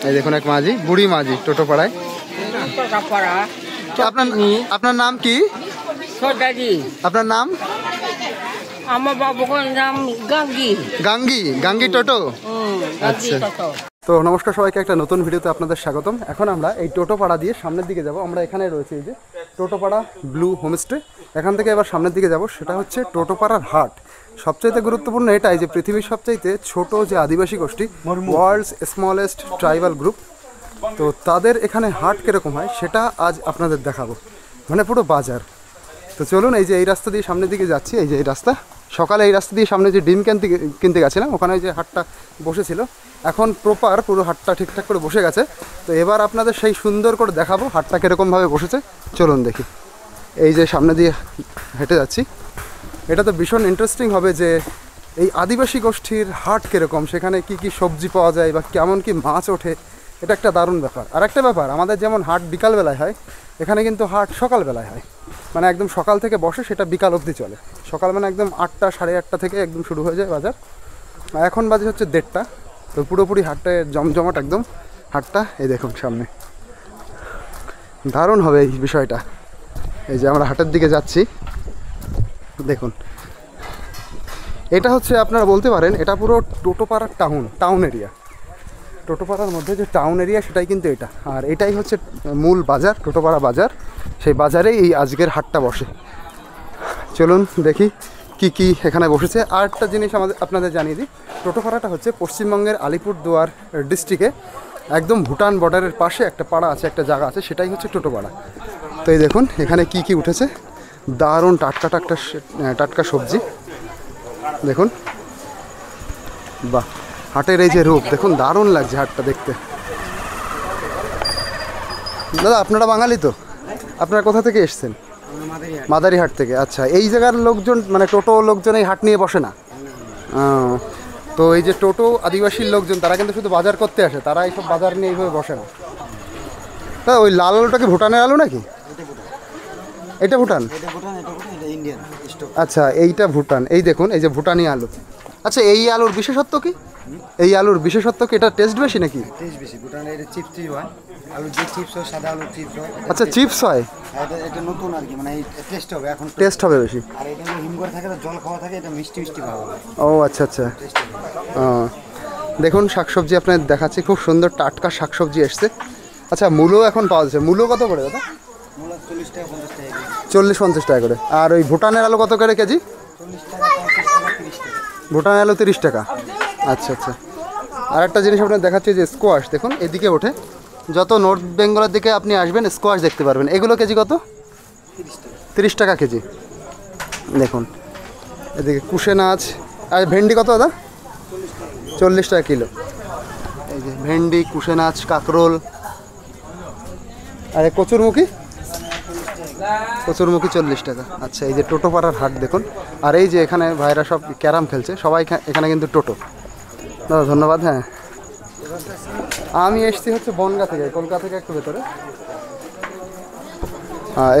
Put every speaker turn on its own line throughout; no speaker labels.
এই দেখুন এক মাঝি, বুড়ি মাঝি টোটো পাড়ায়। আপনার নাম কি? আপনার নাম?
আমার বাবুর নাম গাঙ্গি।
গাঙ্গি? গাঙ্গি টোটো। আচ্ছা, তো নমস্কার সবাইকে, একটা নতুন ভিডিওতে আপনাদের স্বাগতম। এখন আমরা এই টোটো পাড়া দিয়ে সামনের দিকে যাব। আমরা এখানে রয়েছে এই যে টোটো পাড়া ব্লু হোমস্টে। এখান থেকে এবার সামনের দিকে যাব, সেটা হচ্ছে টোটো পাড়ার হাট। সবচাইতে গুরুত্বপূর্ণ এটাই যে পৃথিবীর সবচাইতে ছোট যে আদিবাসী গোষ্ঠী, ওয়ার্ল্ডস স্মলেস্ট ট্রাইবাল গ্রুপ, তো তাদের এখানে হাট কীরকম হয় সেটা আজ আপনাদের দেখাবো, মানে পুরো বাজার। তো চলুন, এই যে এই রাস্তা দিয়ে সামনের দিকে যাচ্ছি। এই যে এই রাস্তা, সকালে এই রাস্তা দিয়ে সামনে যে ডিম কিনতে গেছিলাম, ওখানে যে হাটটা বসেছিল, এখন প্রপার পুরো হাটটা ঠিকঠাক করে বসে গেছে। তো এবার আপনাদের সেই সুন্দর করে দেখাবো হাটটা কীরকমভাবে বসেছে। চলুন দেখি। এই যে সামনে দিয়ে হেঁটে যাচ্ছি, এটা তো ভীষণ ইন্টারেস্টিং হবে যে এই আদিবাসী গোষ্ঠীর হাট কীরকম, সেখানে কি কি সবজি পাওয়া যায় বা কেমন কি মাছ ওঠে, এটা একটা দারুণ ব্যাপার। আর একটা ব্যাপার, আমাদের যেমন হাট বিকালবেলায় হয়, এখানে কিন্তু হাট সকালবেলায় হয়, মানে একদম সকাল থেকে বসে সেটা বিকাল অবধি চলে। সকাল মানে একদম 8টা সাড়ে 8টা থেকে একদম শুরু হয়ে যায় বাজার। এখন বাজে হচ্ছে 1:30। তো পুরোপুরি হাটটা জমজমাট একদম হাটটা। এই দেখুন সামনে, দারুণ হবে এই বিষয়টা। এই যে আমরা হাটের দিকে যাচ্ছি, দেখুন এটা হচ্ছে, আপনারা বলতে পারেন এটা পুরো টোটোপাড়ার টাউন এরিয়া। টোটোপাড়ার মধ্যে যে টাউন এরিয়া সেটাই কিন্তু এটা। আর এটাই হচ্ছে মূল বাজার, টোটোপাড়া বাজার। সেই বাজারেই এই আজকের হাটটা বসে। চলুন দেখি কি কি এখানে বসেছে। আর একটা জিনিস আপনাদের জানিয়ে দিই, টোটোপাড়াটা হচ্ছে পশ্চিমবঙ্গের আলিপুরদুয়ার ডিস্ট্রিক্টে একদম ভুটান বর্ডারের পাশে একটা পাড়া আছে, একটা জায়গা আছে, সেটাই হচ্ছে টোটোপাড়া। তো এই দেখুন এখানে কি কি উঠেছে, দারুণ টাটকা সবজি। দেখুন, বাহ, হাটের এই যে রূপ দেখুন, দারুণ লাগছে হাটটা দেখতে। দাদা আপনারা বাঙালি তো? আপনারা কোথা থেকে এসছেন? মাদারিহাট থেকে। আচ্ছা, এই জায়গার লোকজন মানে টোটো লোকজন এই হাট নিয়ে বসে না? তো এই যে টোটো আদিবাসীর লোকজন, তারা কিন্তু শুধু বাজার করতে আসে, তারা এইসব বাজার নিয়ে এইভাবে বসে না। তা ওই লাল আলুটা কি ভুটানের আলু নাকি? এটা ভুটান? আচ্ছা, এইটা ভুটান। এই দেখুন, এই যে ভুটানি আলু। আচ্ছা, এই আলুর বিশেষত্ব কি? এই আলুর বিশেষত্ব কি? এটা টেস্ট বেশি নাকি?
টেস্ট বেশি। ভুটানের এটা চিপস হয়, আলু যে চিপস হয়, সাদা আলু চিপস হয়।
আচ্ছা, চিপস হয়।
এটা নতুন আর কি, মানে টেস্ট হবে এখন,
টেস্ট হবে বেশি।
আর এটা হিম করে থাকে, জল খাওয়া থাকে, এটা মিষ্টি ভাব হবে।
ও আচ্ছা আচ্ছা। দেখুন শাকসবজি আপনাদের দেখাচ্ছি, খুব সুন্দর টাটকা শাকসবজি এসছে। আচ্ছা, মূলো এখন পাওয়া যাচ্ছে। মূলো কত করে দাদা?
40 টাকা 50 টাকা।
40-50 টাকা করে। আর ওই ভুটানের আলু কত করে কেজি?
40 টাকা 35 টাকা 30 টাকা।
ভুটানের আলু 30 টাকা। আচ্ছা আচ্ছা। আর একটা জিনিস আপনার দেখাচ্ছি যে স্কোয়াশ, দেখুন এদিকে ওঠে। যত নর্থ বেঙ্গলের দিকে আপনি আসবেন স্কোয়াশ দেখতে পারবেন। এগুলো কেজি কত? 30 টাকা কেজি। দেখুন এদিকে কুশে নাচ। আর ভেন্ডি কত দাদা? 40 টাকা কিলো। এই যে ভেন্ডি, কুশে নাচ, কাঁকরোল। আর কচুরমুখী? কচুরমুখী 40 টাকা। আচ্ছা, এই যে টোটোপাড়ার হাট দেখুন। আর এই যে এখানে ভাইরা সব ক্যারাম খেলছে, সবাই এখানে কিন্তু টোটো। দাদা ধন্যবাদ। হ্যাঁ, আমি এসছি হচ্ছে বনগাঁ থেকে, কলকাতা থেকে একটু ভেতরে।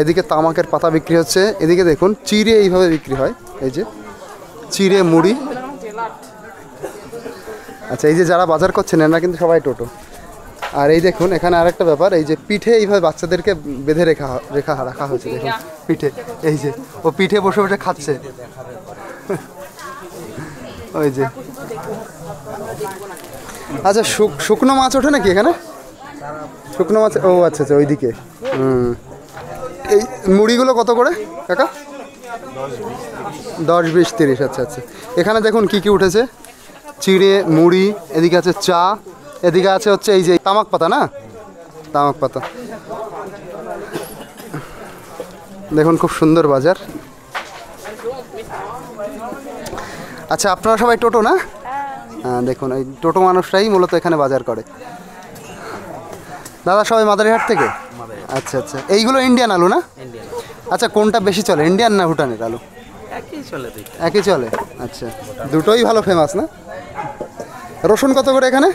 এদিকে তামাকের পাতা বিক্রি হচ্ছে। এদিকে দেখুন চিড়ে এইভাবে বিক্রি হয়, এই যে চিড়ে মুড়ি। আচ্ছা, এই যে যারা বাজার করছেন এরা কিন্তু সবাই টোটো। আর এই দেখুন এখানে আরেকটা ব্যাপার, এই যে পিঠে এইভাবে বাচ্চাদেরকে বেঁধে রাখা হয়েছে। দেখুন পিঠে, এই যে ও পিঠে বসে বসে খাচ্ছে। ওই যে। আচ্ছা, শুকনো মাছ ওঠে নাকি এখানে? শুকনো মাছ, ও আচ্ছা আচ্ছা, ওইদিকে। এই মুড়িগুলো কত করে কাকা? 10, 20, 30। আচ্ছা আচ্ছা। এখানে দেখুন কি কি উঠেছে, চিড়ে মুড়ি, এদিকে আছে চা, এদিকে আছে হচ্ছে এই যে তামাক পাতা, না তামাক পাতা। দেখুন খুব সুন্দর বাজার। আচ্ছা, আপনারা সবাই টোটো না? হ্যাঁ, দেখুন এই টোটো মানুষরাই মূলত এখানে বাজার করে। দাদা সবাই মাদারিহাট থেকে? আচ্ছা আচ্ছা। এইগুলো ইন্ডিয়ান আলু না? আচ্ছা, কোনটা বেশি চলে, ইন্ডিয়ান না ভুটানের আলু? একই চলে। আচ্ছা, দুটোই ভালো ফেমাস না? রসুন কত করে এখানে?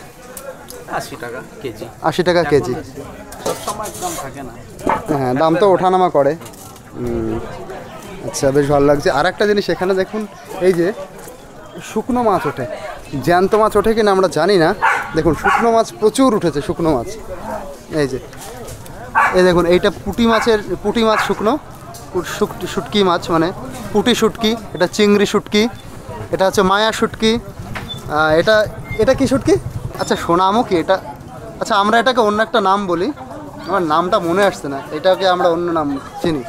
80 টাকা কেজি।
80 টাকা কেজি। হ্যাঁ, দাম তো ওঠানামা করে। আচ্ছা, বেশ ভালো লাগছে। আর একটা জিনিস এখানে দেখুন, এই যে শুকনো মাছ ওঠে, জ্যান্ত মাছ ওঠে কিনা আমরা জানি না। দেখুন শুকনো মাছ প্রচুর উঠেছে, শুকনো মাছ। এই যে এই দেখুন, এইটা পুঁটি মাছ শুকনো, শুটকি মাছ মানে পুঁটি শুটকি, এটা চিংড়ি শুটকি, এটা হচ্ছে মায়া শুটকি, এটা এটা কি শুটকি? আচ্ছা সোনামুখী এটা, আচ্ছা আমরা এটাকে অন্য একটা নাম বলি, আমার নামটা মনে আসছে না, এটাকে আমরা অন্য নাম চিনি।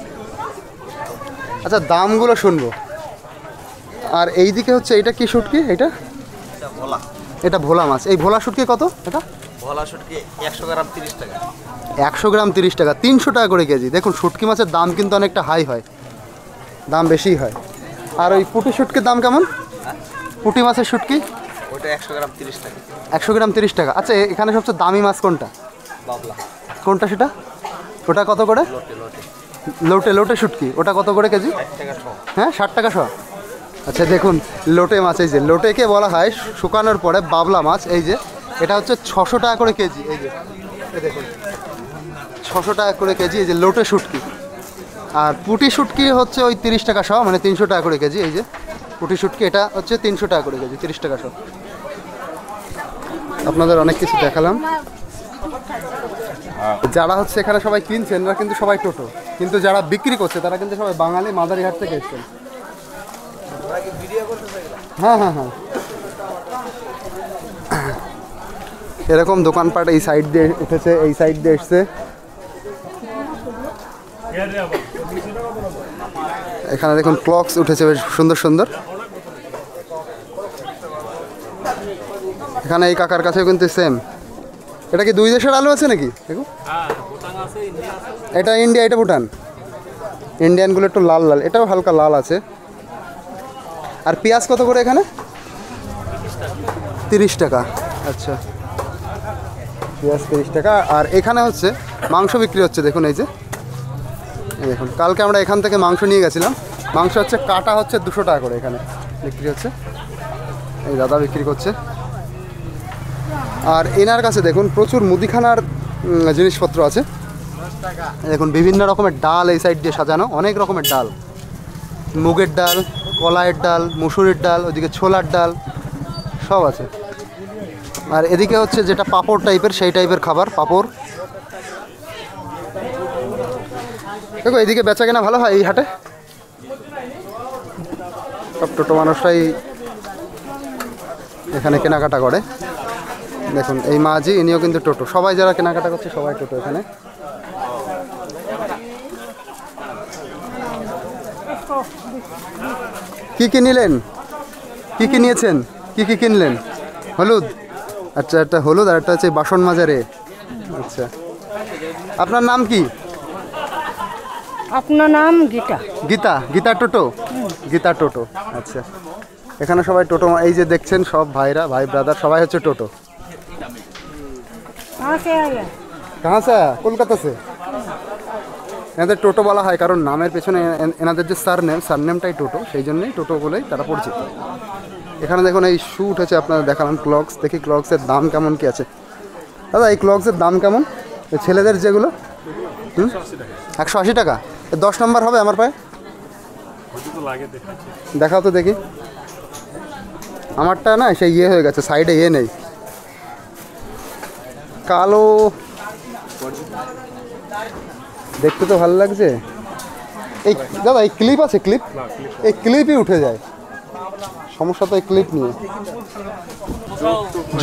আচ্ছা দামগুলো শুনবো। আর এইদিকে হচ্ছে এটা কি শুটকি? এটা ভোলা মাছ। এই ভোলা শুটকি কত? এটা
ভোলা শুটকি 100 গ্রাম 30 টাকা।
100 গ্রাম 30 টাকা, 300 টাকা করে কেজি। দেখুন শুটকি মাছের দাম কিন্তু অনেকটা হাই হয়, দাম বেশিই হয়। আর ওই পুঁটি শুটকির দাম কেমন? পুঁটি মাছের শুটকি
ওটা 100 গ্রাম 30 টাকা।
100 গ্রাম 30 টাকা। আচ্ছা এখানে সবচেয়ে দামি মাছ কোনটা?
বাবলা।
কোনটা সেটা? ওটা কত করে? লোটে শুটকি, ওটা কত করে কেজি?
60 টাকা শ।
হ্যাঁ 60 টাকা শ। আচ্ছা দেখুন লোটে মাছ, এই যে লোটেকে বলা হয় শুকানোর পরে বাবলা মাছ। এই যে এটা হচ্ছে 600 টাকা করে কেজি। এই যে এই দেখুন 600 টাকা করে কেজি, এই যে লোটে শুটকি। আর পুঁটি শুটকি হচ্ছে ওই 30 টাকা শ, মানে 300 টাকা করে কেজি। এই যে পুঁটি শুটকি, এটা হচ্ছে 300 টাকা করে কেজি, 30 টাকা শ। আপনাদের অনেক কিছু দেখালাম। যারা হচ্ছে এখানে সবাই কিনছেন এরা কিন্তু সবাই টোটো, কিন্তু যারা বিক্রি করছে তারা কিন্তু সবাই বাঙালি, মাদারিহাট থেকে এসছেন। হ্যাঁ হ্যাঁ হ্যাঁ, এরকম দোকানপাট এই সাইড দিয়ে উঠেছে, এই সাইড দিয়ে এসছে। এখানে দেখুন ক্লকস উঠেছে বেশ সুন্দর সুন্দর। এখানে এই কাকার কাছেও কিন্তু সেম। এটা কি দুই দেশের আলু আছে নাকি? দেখুন এটা ইন্ডিয়া, এটা ভুটান। ইন্ডিয়ানগুলো একটু লাল লাল, এটাও হালকা লাল আছে। আর পেঁয়াজ কত করে এখানে? 30 টাকা। আচ্ছা পেঁয়াজ 30 টাকা। আর এখানে হচ্ছে মাংস বিক্রি হচ্ছে, দেখুন এই যে এই দেখুন, কালকে আমরা এখান থেকে মাংস নিয়ে গেছিলাম। মাংস হচ্ছে কাটা হচ্ছে 200 টাকা করে এখানে বিক্রি হচ্ছে। এই দাদা বিক্রি করছে। আর এনার কাছে দেখুন প্রচুর মুদিখানার জিনিসপত্র আছে। দেখুন বিভিন্ন রকমের ডাল এই সাইড দিয়ে সাজানো, অনেক রকমের ডাল, মুগের ডাল, কলাইয়ের ডাল, মুসুরির ডাল, ওইদিকে ছোলার ডাল সব আছে। আর এদিকে হচ্ছে যেটা পাঁপড় টাইপের, সেই টাইপের খাবার, পাঁপড়। দেখো এদিকে বেচা কেনা ভালো হয় এই হাটে, সব টোটো মানুষরাই এখানে কেনাকাটা করে। দেখুন এই মাঝি, ইনিও কিন্তু টোটো। সবাই যারা কেনাকাটা করছে সবাই টোটো এখানে। কি কি নিলেন? কি কি নিয়েছেন? কি কি কিনলেন? হলুদ। আচ্ছা একটা হলুদ, আর একটা হচ্ছে বাসন মাজারে। আচ্ছা আপনার নাম কি?
আপনার নাম গীতা।
গীতা। গীতা টোটো? গীতা টোটো। আচ্ছা এখানে সবাই টোটো, এই যে দেখছেন সব ভাইরা, ভাই ব্রাদার সবাই হচ্ছে টোটো। কাহা সে? কলকাতা সে। এনাদের টোটো বলা হয় কারণ নামের পেছনে এনাদের যে সারনেমটাই টোটো, সেই জন্যই টোটো বলেই তারা পরিচিত। এখানে দেখুন এই শু উঠেছে, আপনারা দেখালাম ক্লগস। দেখি ক্লগসের দাম কেমন কি আছে। দাদা এই ক্লগসের দাম কেমন? ছেলেদের যেগুলো 180 টাকা। 10 নম্বর হবে আমার পায়ে? দেখাও তো দেখি। আমারটা না সেই ইয়ে হয়ে গেছে, সাইডে ইয়ে নেই, কালো। দেখতে তো ভালো লাগছে। এই দাদা এই ক্লিপ আছে? ক্লিপ, এই ক্লিপই উঠে যায়। সমস্যা তো এই ক্লিপ নিয়ে।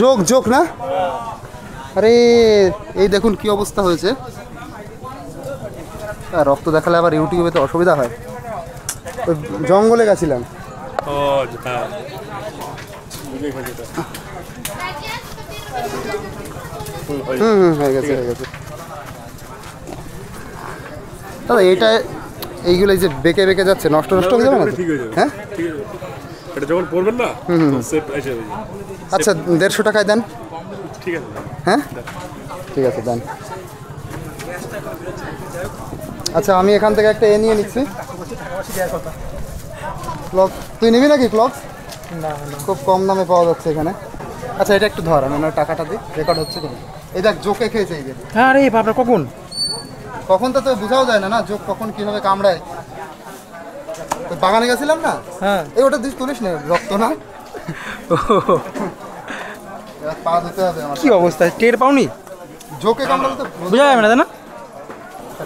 যোগ যোগ না? আরে এই দেখুন কি অবস্থা হয়েছে। রক্ত দেখালে আবার ইউটিউবে তো অসুবিধা হয়। ওই জঙ্গলে গেছিলাম। হয়ে গেছে হয়ে গেছে। দাদা এইটা এইগুলো এই যে বেঁকে বেঁকে যাচ্ছে, নষ্ট নষ্ট হয়ে যাবে না? হ্যাঁ
এটা যখন পড়বেন না সেট এসে যাবে।
আচ্ছা 150 টাকায় দেন।
ঠিক আছে।
হ্যাঁ ঠিক আছে দেন। আচ্ছা আমি এখান থেকে একটা নিয়ে নিচ্ছি। ক্লক তুই নিবি নাকি? ক্লক খুব কম দামে পাওয়া যাচ্ছে এখানে। আচ্ছা এটা একটু ধর, আমি ওনার টাকাটা দিই, রেকর্ড হচ্ছে কিন্তু। এই দেখ জোকে খেয়েছে এই যে।
হ্যাঁ রে বাপরে, কখন
কখন তো বোঝাও যায় না, না জোক কখন কীভাবে কামড়ায়। বাগানে গেছিলাম না,
হ্যাঁ
এই ওটা তুলিস না, রক্ত না। এবার পা ধুতে হবে আমার।
কি অবস্থা, টের পাওনি?
জোকে কামড়ালে তো
বোঝা যাবে না, তাই না?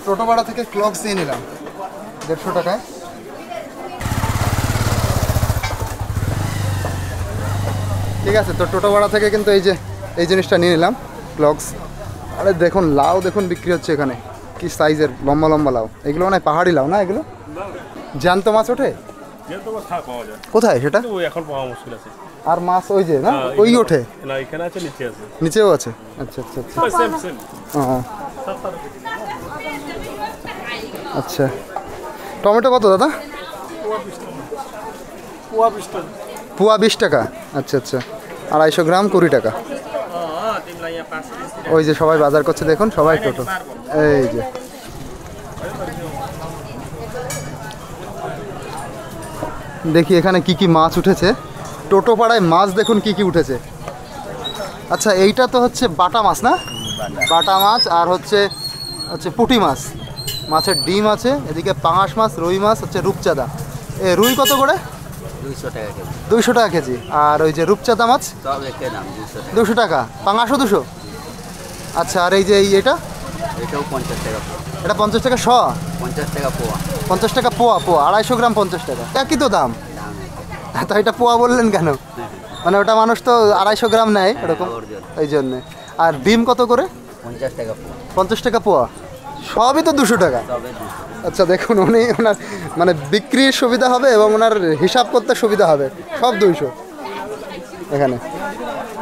টোটো ভাড়া থেকে ক্লগস দিয়ে নিলাম 150 টাকায়। ঠিক আছে, তো টোটো ভাড়া থেকে কিন্তু এই জিনিসটা নিয়ে নিলাম, ক্লগস। আরে দেখুন লাউ, দেখুন বিক্রি হচ্ছে এখানে, কি সাইজের লম্বা লম্বা লাউ। এগুলো মানে পাহাড়ি লাউ না, এগুলো জ্যান্ত মাছ ওঠে
যেহেতু খা পাওয়া যায়,
কোথায় সেটা?
ওই এখন পাওয়া মুশকিল আছে।
আর মাছ ওই যে না, ওই ওঠে
না, এখানে আছে, নিচে আছে।
নিচেও আছে? আচ্ছা আচ্ছা আচ্ছা।
Same same.
আচ্ছা, টমেটো কত দাদা? পোয়া 20 টাকা। আচ্ছা আচ্ছা, 250 গ্রাম 20 টাকা। ওই যে সবাই বাজার করছে দেখুন, সবাই টোটো। এই যে দেখি এখানে কি কি মাছ উঠেছে। টোটো পাড়ায় মাছ দেখুন কি কি উঠেছে। আচ্ছা, এইটা তো হচ্ছে বাটা মাছ না? বাটা মাছ আর হচ্ছে পুঁটি মাছ, মাছের ডিম আছে। এদিকে পাঙাশ মাছ, রুই মাছ, হচ্ছে রূপচাঁদা। এ রুই কত করে?
200 টাকা কেজি।
200 টাকা কেজি। আর ওই যে রূপচাঁদা মাছ
সব একের দাম 200 টাকা।
200 টাকা, পাঙাশও 200। আচ্ছা, আর এই যে এটা
এটাও 50 টাকা পোয়া।
এটা 50 টাকা শ?
50 টাকা পোয়া।
50 টাকা পোয়া। 250 গ্রাম 50 টাকা, একই তো দাম। তো এটা পোয়া বললেন কেন? মানে ওটা মানুষ তো 250 গ্রাম নেয় এরকম, এই জন্যে। আর ডিম কত করে?
50 টাকা পোয়া।
50 টাকা পোয়া। সবই তো 200 টাকা।
তবে 200।
আচ্ছা দেখুন, ওনার মানে বিক্রির সুবিধা হবে এবং ওনার হিসাব করতে সুবিধা হবে, সব 200 এখানে।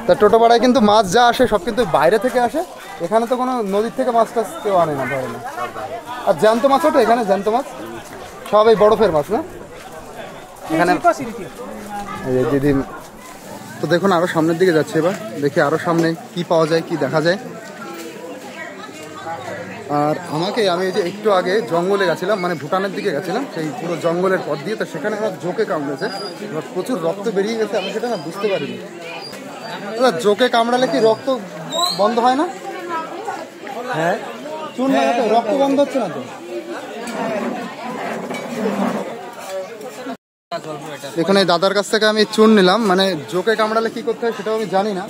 তা টোটো পাড়ায় কিন্তু মাছ যা আসে সব কিন্তু বাইরে থেকে আসে, এখানে তো কোনো নদীর থেকে মাছ টাছ কেউ আনে না, ধরে না। আর জ্যান্ত মাছ ওঠে এখানে? জ্যান্ত মাছ সব এই বরফের মাছ না এখানে? এই যে দিদি, তো দেখুন আরও সামনের দিকে যাচ্ছে। এবার দেখি আরও সামনে কি পাওয়া যায়, কি দেখা যায়। আর আমি এই যে একটু আগে জঙ্গলে গেছিলাম, মানে ভুটানের দিকে গেছিলাম, সেই পুরো জঙ্গলের পথ দিয়ে। তো সেখানে আমার জোকে কামড়েছে, এবার প্রচুর রক্ত বেরিয়ে গেছে। আমি সেটা না বুঝতে পারিনি। দাদা, জোকে কামড়ালে কি রক্ত বন্ধ হয় না? হ্যাঁ, চুন লাগাতে রক্ত বন্ধ হচ্ছে না তো? এখানে দাদার কাছ থেকে আমি চুন নিলাম, মানে জোকে কামড়ালে কি করতে হয় সেটাও আমি জানি না।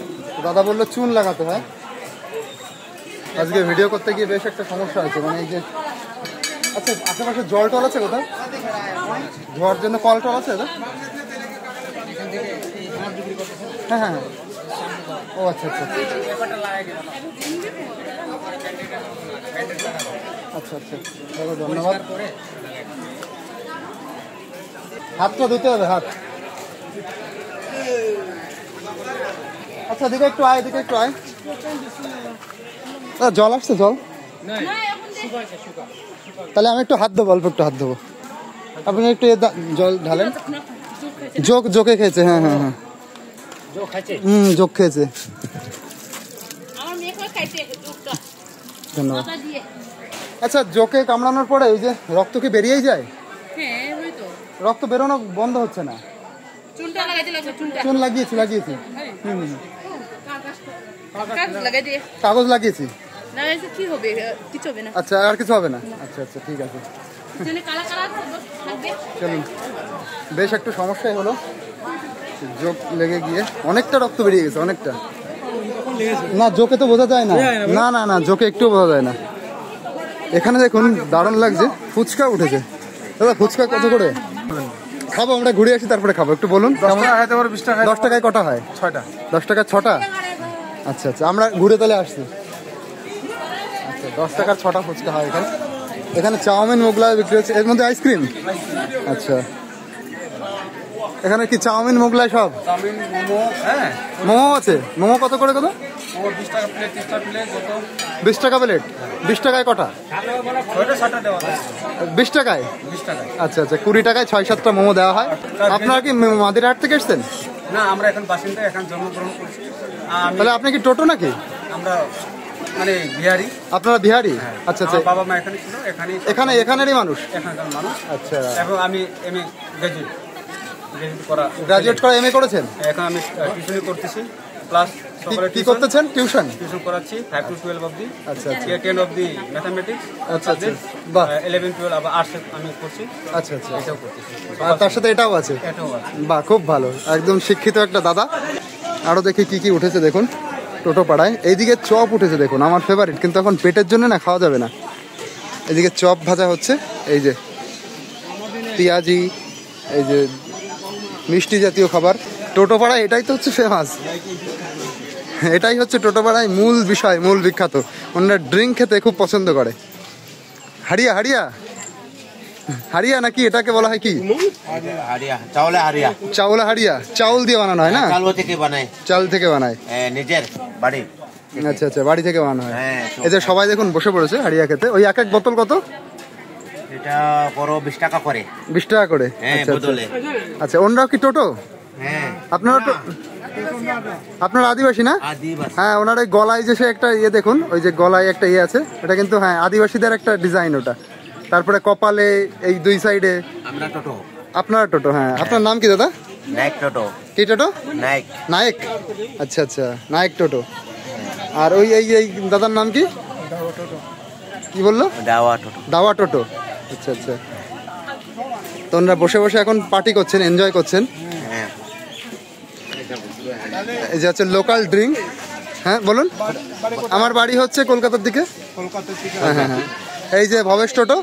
দাদা বললো চুন লাগাতে হয়। আজকে ভিডিও করতে গিয়ে বেশ একটা সমস্যা হয়েছে, মানে এই যে। আচ্ছা, আশেপাশে জল টল আছে কোথায়? ঝড় জন্য কল টল আছে দাদা? হ্যাঁ হ্যাঁ হ্যাঁ। ও আচ্ছা আচ্ছা আচ্ছা আচ্ছা, দাদা ধন্যবাদ। হাতটা ধুতে হবে, হাত। আচ্ছা, দিকে একটু আয়, দিকে একটু আয়। জল আসছে? জল তাহলে আমি একটু হাত দেবো, অল্প একটু হাত দেবো। আপনি একটু জল ঢালেন। জোকে খেয়েছে? হ্যাঁ হ্যাঁ হ্যাঁ, জোক খেয়েছে। ধন্যবাদ। আচ্ছা, জোকে কামড়ানোর পরে ওই যে রক্ত কি বেরিয়েই যায়? রক্ত বেরোনো বন্ধ হচ্ছে না। চুন লাগিয়েছি। কাগজ লাগিয়েছি। আচ্ছা, আর কিছু হবে না? আচ্ছা আচ্ছা, ঠিক আছে। চলুন, বেশ একটু সমস্যাই হলো, জোক লেগে গিয়ে অনেকটা রক্ত বেরিয়ে গেছে, অনেকটা। না, জোকে তো বোঝা যায় না। না না না, জোকে একটু বোঝা যায় না। এখানে দেখুন দারুণ লাগছে, ফুচকা উঠেছে। দাদা, ফুচকা কত করে? খাবো, আমরা ঘুরে আসি তারপরে খাবো। একটু বলুন। 10 টাকায় কটা হয়? 6টা। 10 টাকায় 6টা? আচ্ছা আচ্ছা, আমরা ঘুরে তাহলে আসছি। আচ্ছা, 10 টাকার 6টা ফুচকা হয় এখানে। এখানে চাউমিন, মোগলাই বিক্রি হচ্ছে, এর মধ্যে আইসক্রিম। আচ্ছা, এখানে কি চাউমিন, মোগলাই সব? মোমো আছে? মোমো কত করে? কত? 20 টাকা প্লেট। 20 টাকায় কটা? 20 টাকায়? আচ্ছা আচ্ছা, 20 টাকায় 6-7টা মোমো দেওয়া হয়। আপনারা কি মাদিরহাট থেকে এসছেন?
না, আমরা এখন বাসিন্দা, এখন জন্মগ্রহণ করছি।
তাহলে আপনি কি টোটো নাকি?
আমরা মানে বিহারি।
আপনারা বিহারি? আচ্ছা আচ্ছা,
বাবা মা এখানে ছিল,
এখানেরই মানুষ?
এখানকার মানুষ।
আচ্ছা,
এবং আমি এমএ গ্রাজুয়েট
করা, এমএ করেছেন?
এখন আমি টিউশনি করতেছি, প্লাস
কি করতেছেন? টিউশন
করাচ্ছি 5 to 12 অবধি।
আচ্ছা আচ্ছা
10 অবধি ম্যাথমেটিক্স,
আচ্ছা আচ্ছা বাহ
11 12 আবার আর্টস আমি করছি।
আচ্ছা আচ্ছা
এটাও করতেছি,
আর তার সাথে এটাও আছে।
এটাও আছে।
বাহ খুব ভালো, একদম শিক্ষিত একটা দাদা। আরও দেখি কি কি উঠেছে দেখুন টোটো পাড়ায়। এইদিকে চপ উঠেছে দেখুন, আমার ফেভারিট, কিন্তু এখন পেটের জন্য না খাওয়া যাবে না। এদিকে চপ ভাজা হচ্ছে, এই যে পেঁয়াজি, এই যে মিষ্টি জাতীয় খাবার। টোটো পাড়ায় এটাই তো হচ্ছে ফেমাস, এটাই হচ্ছে টোটো পাড়ায় মূল বিষয়, মূল বিখ্যাত। ওনারা ড্রিঙ্ক খেতে খুব পছন্দ করে। হারিয়া হারিয়া হারিয়া নাকি এটাকে বলা হয় কি?
হারিয়া চাউলে হারিয়া
চাউল হারিয়া, চাউল দিয়ে বানানো হয় না?
চাউল থেকে বানায়,
চাল থেকে বানায়।
নিজের বাড়ি।
আচ্ছা আচ্ছা, বাড়ি থেকে বানানো হয়।
হ্যাঁ,
এই যে সবাই দেখুন বসে পড়েছে হারিয়া খেতে। ওই এক এক বোতল কত?
এটা বড় 20 টাকা করে।
20 টাকা করে?
হ্যাঁ,
আচ্ছা
বদলে।
আচ্ছা, ওনারাও কি টোটো?
হ্যাঁ,
আপনারা আপনার আদিবাসী না?
আদিবাসী।
হ্যাঁ, ওনার এই গলায় যে সে একটা ইয়ে দেখুন, ওই যে গলায় একটা ইয়ে আছে, এটা কিন্তু হ্যাঁ আদিবাসীদের একটা ডিজাইন ওটা। তারপরে কপালে এই দুই সাইডে।
আমরা টোটো।
আপনারা টোটো? হ্যাঁ। আপনার নাম কি দাদা?
নায়ক টোটো।
কি টোটো?
নায়ক।
নায়ক? আচ্ছা আচ্ছা, নায়ক টোটো। আর ওই এই এই দাদার নাম কি? কি বললো?
দাওয়া টোটো।
দাওয়া টোটো। আচ্ছা আচ্ছা, তো ওনারা বসে বসে এখন পার্টি করছেন, এনজয় করছেন।
হ্যাঁ,
এই যে হচ্ছে লোকাল ড্রিঙ্ক। হ্যাঁ বলুন। আমার বাড়ি হচ্ছে কলকাতার দিকে। হ্যাঁ হ্যাঁ হ্যাঁ, এই যে ভবেশ টোটো,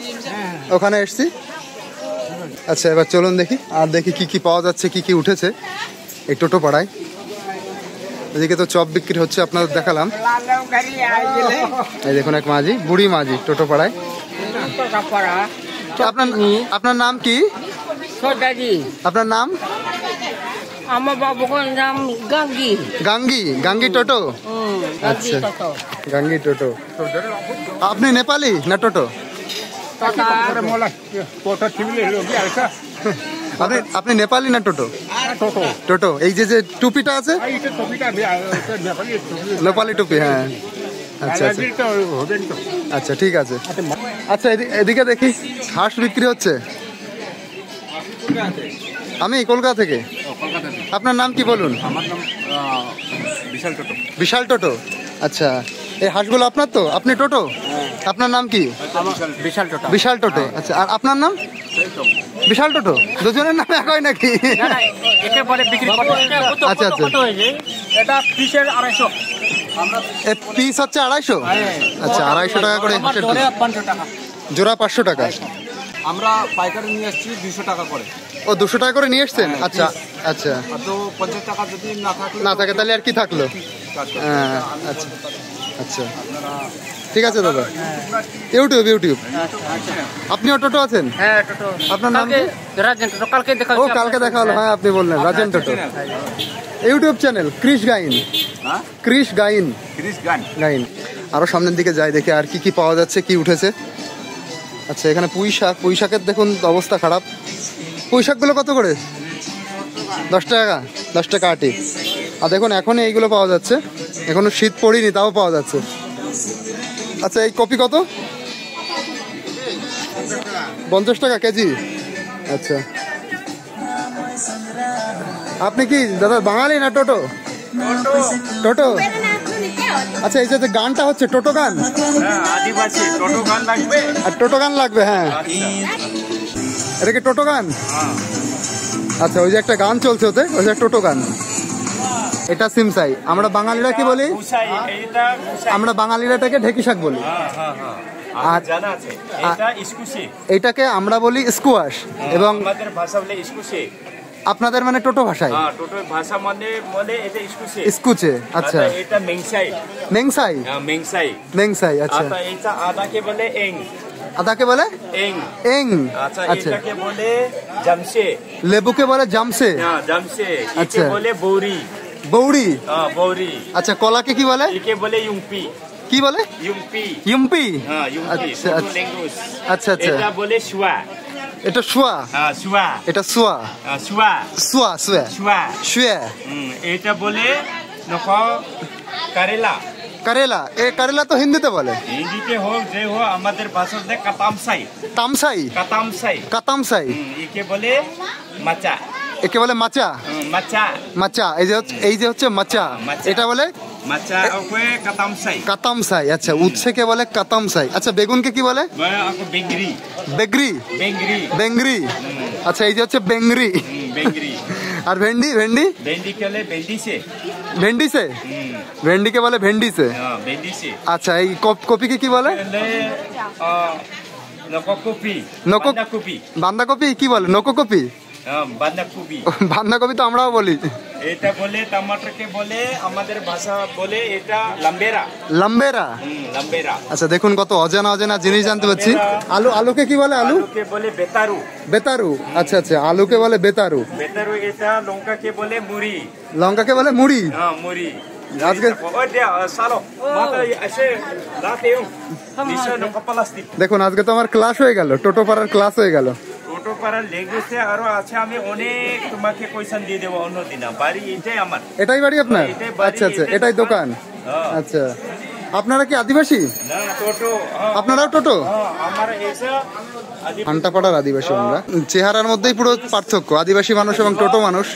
ওখানে এসছি। আচ্ছা, এবার চলুন দেখি আর দেখি কি কি পাওয়া যাচ্ছে, কি কি উঠেছে এই টোটো পাড়ায়। এদিকে তো চপ বিক্রি হচ্ছে, আপনাদের দেখালাম। এই দেখুন এক মাঝি, বুড়ি মাঝি টোটো পাড়ায়। আপনার নাম কি? আপনার নাম?
আমার বাবুর নাম গাঙ্গি।
গাঙ্গি? গাঙ্গি টোটো? আচ্ছা, গাঙ্গি টোটো। আপনি নেপালি না টোটো? আপনি নেপালি না টোটো? টোটো। এই যে যে টুপিটা আছে, নেপালি টুপি? হ্যাঁ। আচ্ছা আচ্ছা আচ্ছা, ঠিক আছে। আচ্ছা, এদিকে দেখি হাঁস বিক্রি হচ্ছে। আমি কলকাতা থেকে। আপনার নাম কি বলুন?
আমার নাম বিশাল টোটো।
বিশাল টোটো? আচ্ছা, এই হাঁসগুলো আপনার তো? আপনি টোটো? আপনার নাম কি?
বিশাল টোটো।
বিশাল টোটো। আচ্ছা, আর আপনার নাম? বিশাল টোটো। দুজনের নাম এক হয় নাকি?
এটা পরে বিক্রি করতে।
আচ্ছা আচ্ছা,
এটা পিসের 250।
এ পিস হচ্ছে 250? আচ্ছা, 250 টাকা করে হাঁসের পিস।
500 টাকা
জোড়া 500 টাকা।
আমরা পাইকারি নিয়ে আসছি 200 টাকা করে।
ও, 200 টাকা করে নিয়ে এসছেন? আচ্ছা আচ্ছা,
আর তো 50 টাকা যদি
না থাকে তাহলে আর কি থাকলো? হ্যাঁ, আচ্ছা আচ্ছা, ঠিক আছে দাদা। ইউটিউব? ইউটিউব। আপনিও টোটো আছেন?
হ্যাঁ, টোটো।
আপনার নাম কি?
রাজেন টোটো। কালকে দেখা
ও, কালকে দেখা হলো। হ্যাঁ, আপনি বললেন রাজেন টোটো। YouTube channel Krish Gain. ক্রিশ গাইন। গাইন। আরো সামনের দিকে যাই, দেখি আর কি কি পাওয়া যাচ্ছে, কি উঠেছে। আচ্ছা, এখানে পুঁই শাক। পুঁই শাকের দেখুন অবস্থা খারাপ। পুঁই শাকগুলো কত করে? 10 টাকা? 10 টাকা আটি। আর দেখুন এখনই এইগুলো পাওয়া যাচ্ছে, এখনো শীত পড়িনি তাও পাওয়া যাচ্ছে। আচ্ছা, এই কপি কত? 50 টাকা কেজি? আচ্ছা, আপনি কি দাদা বাঙালি না টোটো? টোটো। আচ্ছা, এই যে গানটা হচ্ছে টোটো গান?
আদিবাসী টোটো গান লাগবে।
আর টোটো গান লাগবে? হ্যাঁ। এটা কি টোটো গান? আচ্ছা, ওই যে একটা গান চলছে ওতে, ওই যে টোটো গান। এটা সিমসাই। আমরা বাঙালিরা কি বলি? আমরা বাঙালিরা এটাকে ঢেকি শাক বলি। আর এটাকে আমরা বলি স্কোয়াশ, এবং
আমাদের ভাষা বলে স্কুশে।
আপনাদের মানে টোটো ভাষায়?
হ্যাঁ, টোটো ভাষা মানে বলে এটা স্কুশে।
স্কুচে। আচ্ছা,
এটা মেংসাই।
মেংসাই?
মেংসাই।
মেংসাই। আচ্ছা,
এটা আদাকে বলে এং।
আদাকে বলে
এং।
এং।
আচ্ছা,
আচ্ছা,
এটাকে বলে জামসে।
লেবুকে বলে জামসে?
হ্যাঁ, জামসে।
আচ্ছা,
একে বলে বৌরি।
বৌরি?
হ্যাঁ, বৌরি।
আচ্ছা, কলাকে কি বলে?
একে বলে ইউম্পি।
কি বলে?
ইউম্পি।
ইউম্পি?
হ্যাঁ, ইউম্পি।
আচ্ছা
ল্যাঙ্গুয়েজ।
আচ্ছা আচ্ছা,
এটা বলে শুয়া।
এটা শুয়া?
হ্যাঁ, শুয়া।
এটা শুয়া?
শুয়া।
শুয়া শুয়া
শুয়া।
শুয়া।
এটা বলে নকো কারেলা।
কারেলা? এ কারেলা তো হিন্দিতে বলে।
হিন্দিতে হোক যে হোক, আমাদের ভাষাতে কাতামসাই।
তামসাই?
কাতামসাই।
কাতামসাই?
একে বলে মাচা।
একে বলে মাচা।
মাচা
মাচা এই যে হচ্ছে মাচা,
মাচা।
এটা বলে
মাচা ওকে কাতামসাই
কাতামসাই। আচ্ছা, উচ্ছেকে বলে কাতামসাই। আচ্ছা, বেগুনকে কি বলে?
aku bengri
বেগরি,
bengri
বেংরি। আচ্ছা, এই যে হচ্ছে বেংরি।
bengri
আর ভেন্ডি, ভেন্ডি
bendi kale bendi se
ভেন্ডিসে, ভেন্ডিকে বলে ভেন্ডিসে।
bendi se
আচ্ছা, এই কপিকে কি বলে?
kale noko kopi
Noko-
banda kopi
বাঁধাকপি কি বলে? নকোকপি।
banda kopi
বাঁধাকপি তো আমরাও বলি।
এটা বলে টমাটরকে বলে আমাদের ভাষা বলে এটা লাম্বেরা
লাম্বেরা।
লাম্বেরা
আচ্ছা, দেখুন কত অজানা অজানা জিনিস জানতে পারছি। আলুকে কি বলে?
আলুকে বলে বেতারু
বেতারু। আচ্ছা আচ্ছা, আলুকে বলে বেতারু।
বেতারু এটা লঙ্কাকে বলে মুড়ি
লঙ্কাকে বলে মুড়ি।
মুড়ি
আজকে
সালো মাথা এসে রাতে নিশ্চয় নকপালাস্তিক
দেখুন, আজকে তো আমার ক্লাস হয়ে গেল, টোটো পাড়ার ক্লাস হয়ে গেল।
টোটো পাড়ার লেগেছে আরো আছে, আমি অনেক তোমাকে কোয়েশ্চেন দিয়ে দেবো অন্যদিন। বাড়ি এটাই আমার।
এটাই বাড়ি আপনার?
এটাই বাড়ি,
আচ্ছা আচ্ছা,
এটাই
এটাই দোকান। আচ্ছা, আপনারা কি আদিবাসী?
না টোটো
আপনারাও টোটো?
আমার এসে
ঘান্টাপাড়ার আদিবাসী আমরা। চেহারার মধ্যেই পুরো পার্থক্য, আদিবাসী মানুষ এবং টোটো মানুষ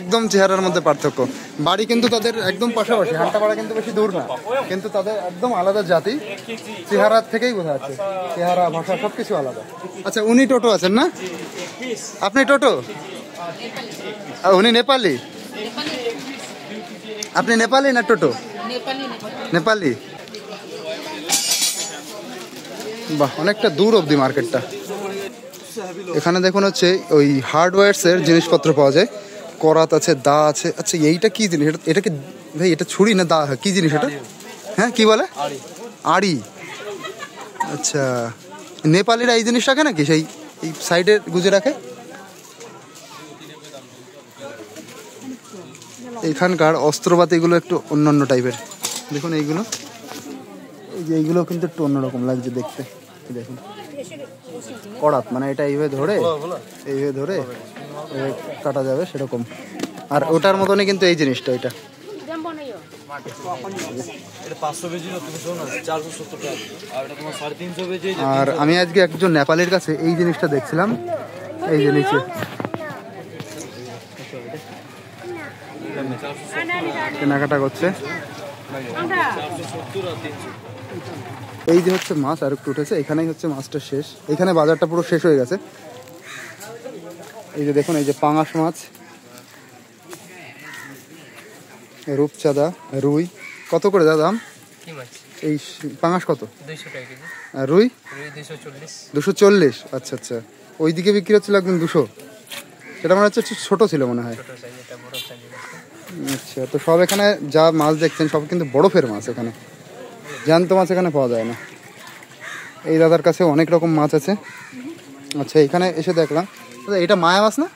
একদম চেহারার মধ্যে পার্থক্য। বাড়ি কিন্তু তাদের একদম পাশাপাশি, ঘান্টাপাড়া কিন্তু বেশি দূর না, কিন্তু তাদের একদম আলাদা জাতি। চেহারা থেকেই বোঝা যাচ্ছে, চেহারা, ভাষা সবকিছু আলাদা। আচ্ছা, উনি টোটো আছেন না? আপনি টোটো? আর উনি নেপালি? আপনি নেপালি না টোটো? নেপালি। বাহ, অনেকটা দূর অবধি মার্কেটটা। এখানে দেখুন হচ্ছে ওই হার্ডওয়্যারস এর জিনিসপত্র পাওয়া যায়। করাত আছে, দা আছে। আচ্ছা, এইটা কি জিনিস? এটা কি ভাই? এটা ছুরি না দা? কি জিনিস এটা? হ্যাঁ, কি বলে? আড়ি। আচ্ছা, নেপালিরা এই জিনিস রাখে নাকি? সেই এই সাইডে গুজে রাখে। এখানকার অস্ত্রপাতিগুলো একটু অন্যান্য টাইপের। দেখুন এইগুলো, এই যে এইগুলো কিন্তু একটু অন্যরকম লাগছে দেখতে। দেখুন, করাত মানে এটা এইভাবে ধরে এইভাবে কাটা যাবে সেরকম। আর ওটার মতনই কিন্তু এই জিনিসটা, এটা আর আমি আজকে একজন নেপালের কাছে এই জিনিসটা দেখছিলাম, এই যে নিচে কেনাকাটা করছে। এই যে হচ্ছে মাছ আর একটু উঠেছে, এখানেই হচ্ছে মাছটা শেষ। এখানে বাজারটা পুরো শেষ হয়ে গেছে। এই যে দেখুন, এই যে পাঙাশ মাছ, রূপচাঁদা, রুই। কত করে দাম? এই পাঙাশ কত?
200 টাকা কেজি।
আর রুই?
রুই 240।
240। আচ্ছা আচ্ছা, ওইদিকে বিক্রি হচ্ছিল একদম 200। সেটা মনে হচ্ছে ছোট ছিল মনে হয়।
ছোট সাইজ, এটা বড় সাইজ আছে।
আচ্ছা, তো সব এখানে যা মাছ দেখছেন সব কিন্তু বরফের মাছ। এখানে জ্যান্ত মাছ এখানে পাওয়া যায় না। এই দাদার কাছে অনেক রকম মাছ আছে। আচ্ছা, এখানে এসে দেখলাম, এটা মায়া মাছ না?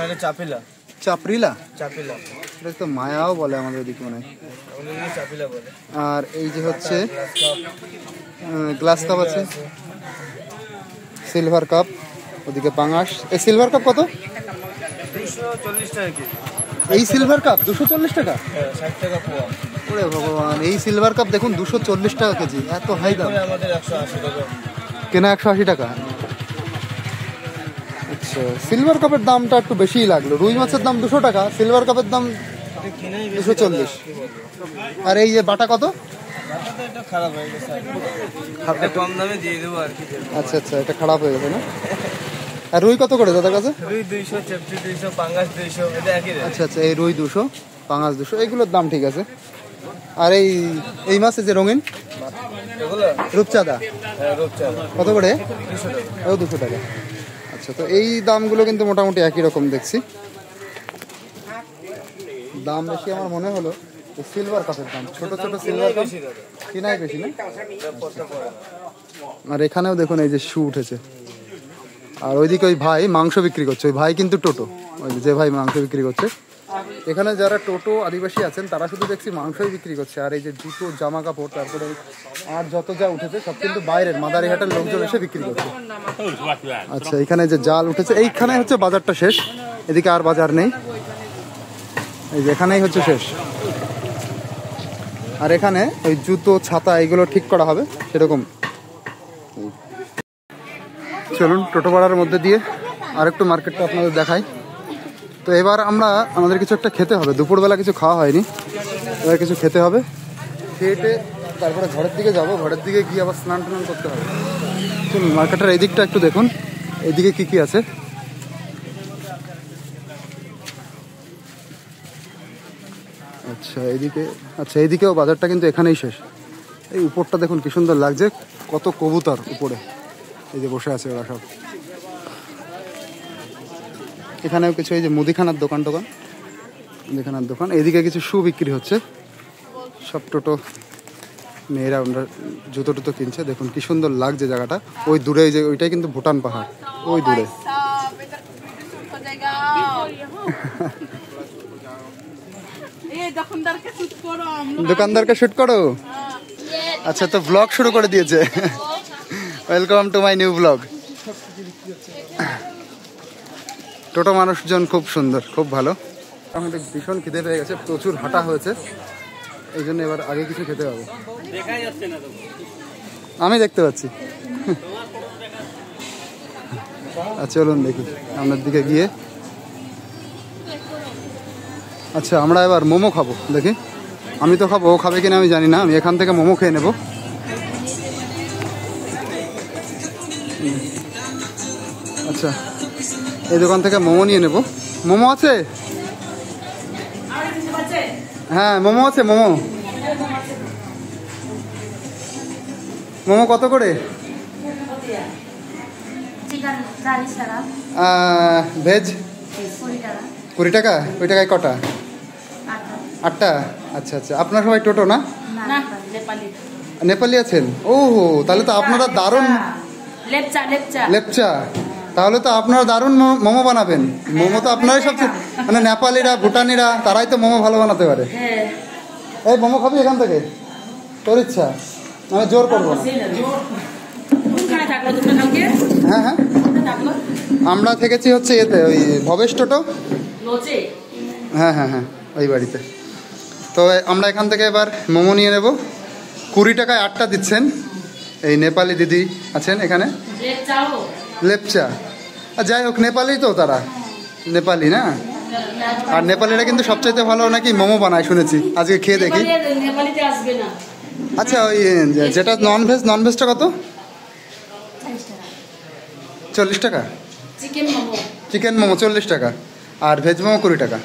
এটা চাপিলা।
চাপরিলা?
চাপিলা,
এটা তো মায়াও বলে আমাদের ওদিকে মনে হয়।
চাপিলা বলে।
আর এই যে হচ্ছে গ্লাস কাপ আছে, সিলভার কাপ, ওদিকে পাঙাশ। এই সিলভার কাপ কত?
240 টাকা কেজি।
এই সিলভার কাপ 240 টাকা?
60 টাকা পোয়া।
ওরে ভগবান, এই সিলভার কাপ দেখুন 240 টাকা কেজি, এত হাই দাম।
আমাদের 180 টাকা
কেনা 180 টাকা। আচ্ছা, সিলভার কাপের দামটা একটু বেশিই লাগলো। রুই মাছের দাম 200 টাকা, সিলভার কাপের দাম 240। আর এই যে বাটা কত?
এটা খারাপ হয়ে গেছে, এটা কম দামে দিয়ে দেবো আর কি।
আচ্ছা আচ্ছা, এটা খারাপ হয়ে গেছে না? আর রুই কত করে দাদার কাছে?
রুই 200, চেপটি 200, পাঙ্গাস 200, এটা একই রেট।
আচ্ছা আচ্ছা, এই রুই 200, পাঙাশ 200, এগুলোর দাম ঠিক আছে। আর এই মাছ যে রঙিন
এগুলো
রূপচাঁদা
রূপচাঁদা
কত করে?
200 টাকা।
ও 200 টাকা। আচ্ছা, তো এই দামগুলো কিন্তু মোটামুটি একই রকম দেখছি। দাম বেশি আমার মনে হলো সিলভার কাপের দাম, ছোট ছোট সিলভার কাপ কিনাই বেশি না? আর এখানেও দেখুন এই যে শু উঠেছে। আর ওইদিকে ওই ভাই মাংস বিক্রি করছে, ওই ভাই কিন্তু টোটো, ওই যে ভাই মাংস বিক্রি করছে। এখানে যারা টোটো আদিবাসী আছেন তারা শুধু দেখছি মাংসই বিক্রি করছে। আর এই যে জুতো, জামা কাপড়, তারপরে আর যত যা উঠেছে সব কিন্তু বাইরের মাদারিহাটের লোকজন এসে বিক্রি করছে। আচ্ছা, এখানে যে জাল উঠেছে, এইখানে হচ্ছে বাজারটা শেষ, এদিকে আর বাজার নেই। এই যে এখানেই হচ্ছে শেষ। আর এখানে ওই জুতো, ছাতা এগুলো ঠিক করা হবে সেরকম। চলুন টোটো ভাড়ার মধ্যে দিয়ে আরেকটু মার্কেটটা আপনাদের দেখাই। তো এবার আমাদের কিছু একটা খেতে হবে, দুপুরবেলা কিছু খাওয়া হয়নি, এবার কিছু খেতে হবে, খেয়ে তারপরে ঘরের দিকে যাব, ঘরের দিকে গিয়ে আবার স্নান টান করতে হবে। চলুন মার্কেটের এই দিকটা একটু দেখুন, এইদিকে কি কি আছে। আচ্ছা এইদিকেও বাজারটা কিন্তু এখানেই শেষ। এই উপরটা দেখুন কি সুন্দর লাগছে, কত কবুতর উপরে এই যে বসে আছে ওরা সব। এখানেও কিছু এই যে মুদিখানার দোকান, এইদিকে কিছু শু বিক্রি হচ্ছে, সব টোটো মেয়েরা ওরা জুতো টুতো কিনছে। দেখুন কি সুন্দর লাগছে জায়গাটা। ওই দূরে যে ওইটাই কিন্তু ভুটান পাহাড়, ওই দূরে। দোকানদারকে শুট করো। আচ্ছা, তো ব্লগ শুরু করে দিয়েছে। Welcome to my new blog. Toto মানুষজন খুব সুন্দর, খুব ভালো। আমাদের ভীষণ খিদে পেয়ে গেছে, প্রচুর হাঁটা হয়েছে, এই জন্য এবার আগে কিছু খেতে হবে। আমি দেখতে পাচ্ছি। আচ্ছা চলুন দেখি আপনার দিকে গিয়ে। আচ্ছা আমরা এবার মোমো খাবো, দেখি। আমি তো খাবো, ও খাবে কিনা আমি জানি না। আমি এখান থেকে মোমো খেয়ে নেব। আচ্ছা এই দোকান থেকে মোমো নিয়ে নেব। মোমো আছে? হ্যাঁ মোমো আছে। মোমো কত করে? ভেজ 20 টাকা। 20 টাকায় কটা? 8টা। আচ্ছা আচ্ছা, আপনারা সবাই টোটো না? নেপালি আছেন? ও তাহলে তো আপনারা দারুণ। লেপচা। তাহলে তো আপনারা দারুণ মোমো বানাবেন। মোমো তো আপনারাই সবচেয়ে, মানে নেপালিরা ভুটানিরা তারাই তো মোমো ভালো বানাতে পারে। এই মোমো খাবি এখান থেকে? তোর ইচ্ছা, আমি জোর করবো না। হ্যাঁ হ্যাঁ, আমরা থেকেছি হচ্ছে এতে, ওই ভবেশ টোটো। হ্যাঁ হ্যাঁ হ্যাঁ, ওই বাড়িতে। তো আমরা এখান থেকে এবার মোমো নিয়ে নেব। 20 টাকায় 8টা দিচ্ছেন। এই নেপালি দিদি আছেন এখানে। লেপচা, যাই হোক নেপালি তো, তারা নেপালি না। আর নেপালিরা কিন্তু সবচাইতে ভালো নাকি মোমো বানায় শুনেছি, আজকে খেয়ে দেখি। আচ্ছা ওই যেটা ননভেজটা কত? 40 টাকা। চিকেন মোমো 40 টাকা, আর ভেজ মোমো 20 টাকা।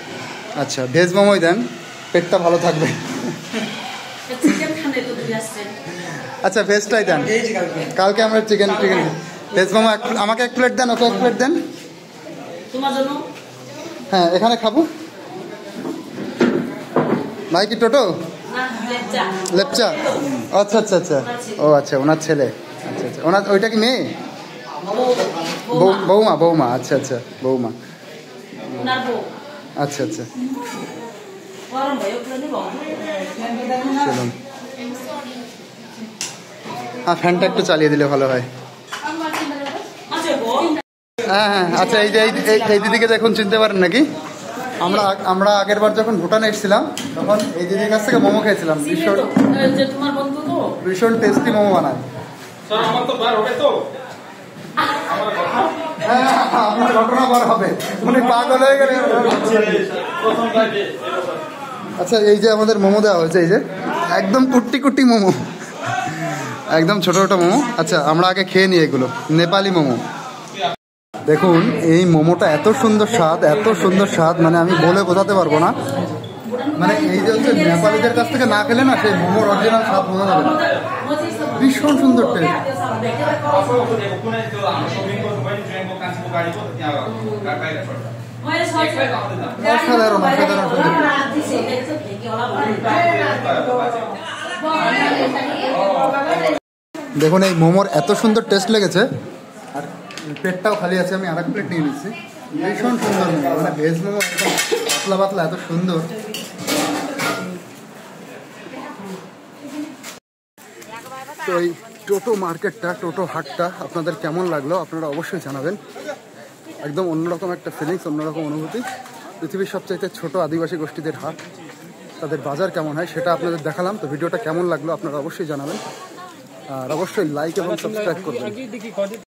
আচ্ছা ভেজ মোমোই দেন, পেটটা ভালো থাকবে। আচ্ছা ভেজটাই দেন, কালকে আমরা চিকেন। ভেজ মোমো আমাকে 1 প্লেট দেন, ওকে 1 প্লেট দেন। হ্যাঁ এখানে খাবো। ভাই কি টোটো? লেপচা। আচ্ছা আচ্ছা আচ্ছা, ও আচ্ছা ওনার ছেলে। আচ্ছা আচ্ছা, ওনার ওইটা কি মেয়ে? বৌমা। আচ্ছা আচ্ছা বৌমা। আচ্ছা আচ্ছা চলুন। হ্যাঁ ফ্যানটা একটু চালিয়ে দিলে ভালো হয়। হ্যাঁ হ্যাঁ আচ্ছা, এই দিদিকে দেখুন, চিনতে পারেন নাকি? আমরা আগের বার যখন ভুটানে এসেছিলাম তখন এই দিদির কাছ থেকে মোমো খেয়েছিলাম। ভীষণ টেস্টি মোমো বানায়। আপনার ঘটনা বার হবে, উনি পাগল হয়ে গেলে। আচ্ছা এই যে আমাদের মোমো দেওয়া হয়েছে, এই যে একদম কুটি মোমো, একদম ছোট মোমো। আচ্ছা আমরা আগে খেয়ে নিই এগুলো, নেপালি মোমো। দেখুন এই মোমোটা এত সুন্দর স্বাদ, মানে আমি বলে বোঝাতে পারবো না। মানে এই যে হচ্ছে নেপালিদের কাছ থেকে না খেলে না সেই মোমোর অরিজিনাল স্বাদ বোঝা যাবে না। ভীষণ সুন্দর টেস্ট। অসাধারণ। দেখুন এই মোমোর এত সুন্দর টেস্ট লেগেছে, আর পেটটাও খালি আছে। আমি আরেক প্লেট নিয়ে নিচ্ছি। ভীষণ সুন্দর মোমো, মানে ভেজ মোমো একদম পাতলা এত সুন্দর। তো এই টোটো মার্কেটটা, টোটো হাটটা আপনাদের কেমন লাগলো আপনারা অবশ্যই জানাবেন। একদম অন্যরকম একটা ফিলিংস, অন্যরকম অনুভূতি। পৃথিবীর সবচাইতে ছোট আদিবাসী গোষ্ঠীদের হাট, তাদের বাজার কেমন হয় সেটা আপনাদের দেখালাম। তো ভিডিওটা কেমন লাগলো আপনারা অবশ্যই জানাবেন, আর অবশ্যই লাইক এবং সাবস্ক্রাইব করবেন।